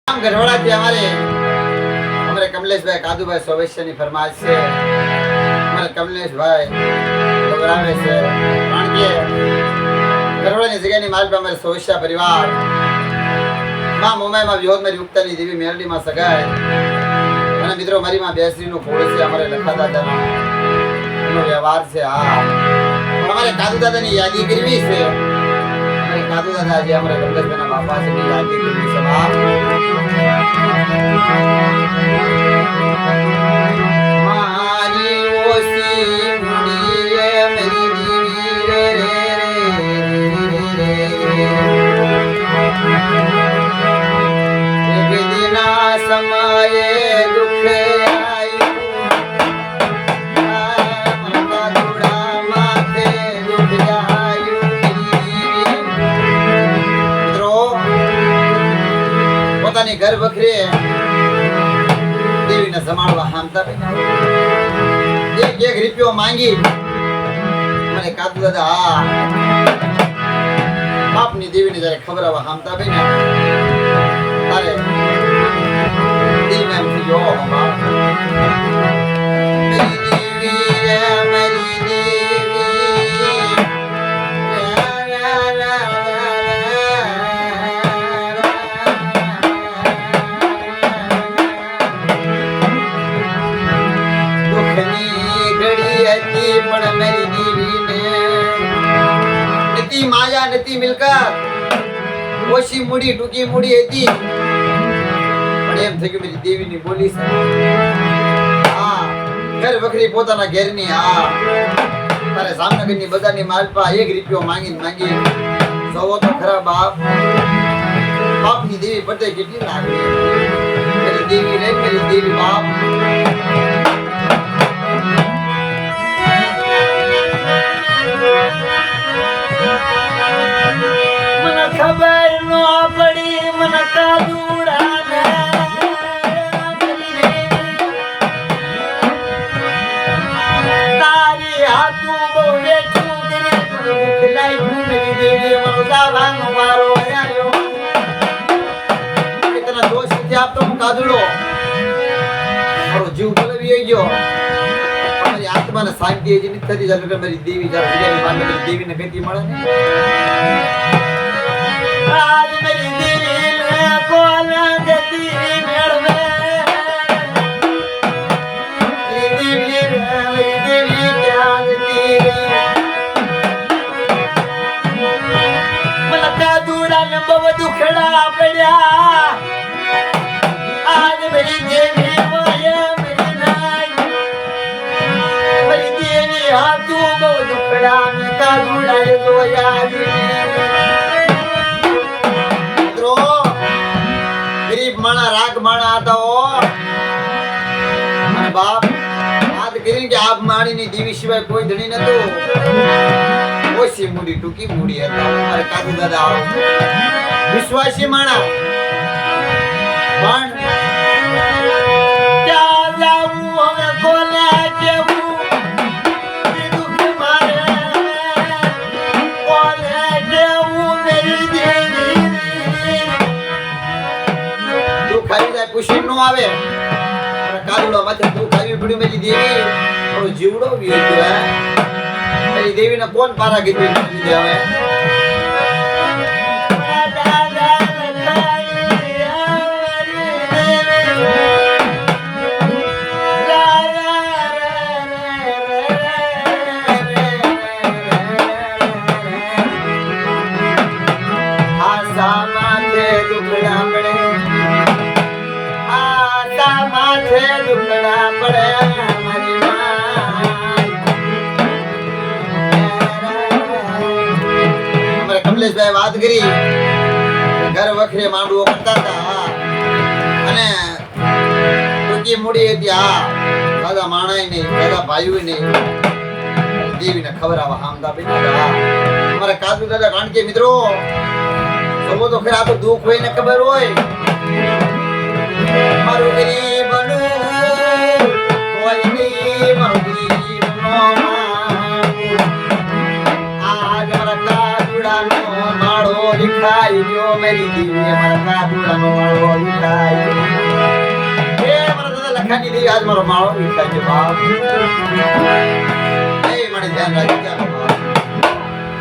गढ़वाड़ा थी हमारे कमलेश भाई कादू भाई सोवेश्य ની फरमाइश છે हमारे कमलेश भाई घबरावे છે કારણ કે ગઢવાડાની જગ્યાની માલ પર અમારે સોવેશ્ય પરિવાર માં મુંબઈમાં વિહોદમાં યુક્તાની દેવી મેરડીમાં સગાય અને મિત્રો મારી માં બેસરીનું ફોડ છે અમારે લખા દાદાનો એનો વ્યવહાર છે આ અમારે કાદુ દાદાની યાદી કરવી છે कादू दादा जी हमारे कमलेश भाई ना बापा से भी याद की समाप मारी ओसी मुड़िए मेरी दीवी रे एक दिना समाये दुख घर बखरे देवी ने संभाळवा हामता एक रुपयो मांगी મને કાદુ દાદા બાપની દેવીને જ્યારે ખબર આવે હામતા ભાઈ ને તારે દિલ में थी यो बाप मेरी देवी रे मेरी देवी माया नती मिलकत ओशी मुड़ी टूकी मुड़ी હતી પણ એમ થઈ કે મારી દેવીની બોલી છે આ ઘર વખરી પોતાના ઘેરની આ તારે જામનગરની બજારની માલપા 1 રૂપિયો માંગી જોવો તો ખરા બાપની દેવી પટે કેટલી લાગે મારી દેવી રે મારી દેવી બાપ खबर नो पड़ी मन कादूड़ा तारी हाथू बोले चूगरे खिलाई मेरी देवी मरोदा भांग मारो आयो इतना दोष थी आप तो कादूड़ो और जीव बोले भी गयो हमारी आत्मा ने शांति है जिनी थरी जल मेरी देवी जब मान मेरी देवी ने कहती મળે आज मेरी देवी ने कौन गति मेड़वे मेरी देवी क्या गति मलका दूड़ा ने बव दुखड़ा पड़ा आज मेरी देवी माया मेरी नाई मेरी देवी हाथू बव दुखड़ा में का दूड़ा ये तो याद गरीब माना राग माना आता हो અને બાપ વાત કરી કે આપ માણીની દેવી સિવાય કોઈ ધણી નતો ઓછી મૂડી ટૂંકી મૂડી હતા મારે કાદુ દાદા વિશ્વાસી માણા પણ ક્યાં જાવું હવે કોને કેવું દુઃખ મારે કોને કેવું મેરી દેવી ખાઈ જાય પુષ્ટિ નો આવે કાદુડો માથે તું ખાવી પડ્યું મેરી દેવી ઓલો જીવડો બી ગયો મેરી દેવી ને કોણ પારા ગીતી દીધી હવે दुखड़ा पड़े हमारी हमारे कमलेश भाई बात करी घर वखरे मांडવો કરતા હતા અને ટૂંકી મૂડી હતી આ દાદા માણાય નહીં દાદા ભાઈઓ નહીં દેવીને ખબર આવા હામદા બેઠા અમારે કાદુ દાદા કારણ કે મિત્રો સબો તો ખરા તો દુઃખ હોય ને ખબર હોય મારું ગરીબનું કોઈ નહીં મારું ગરીબનો આજ મારા કાદુડાનો માળો વિખાઈ ગયો મેરી દીવી મારા કાબુડાનો માળો વિખાઈ ગયો એ મારા દાદા લખાની દેવી આજ મારો માળો વિખાઈ ગયો બાપ એ મને ધ્યાન રાખજો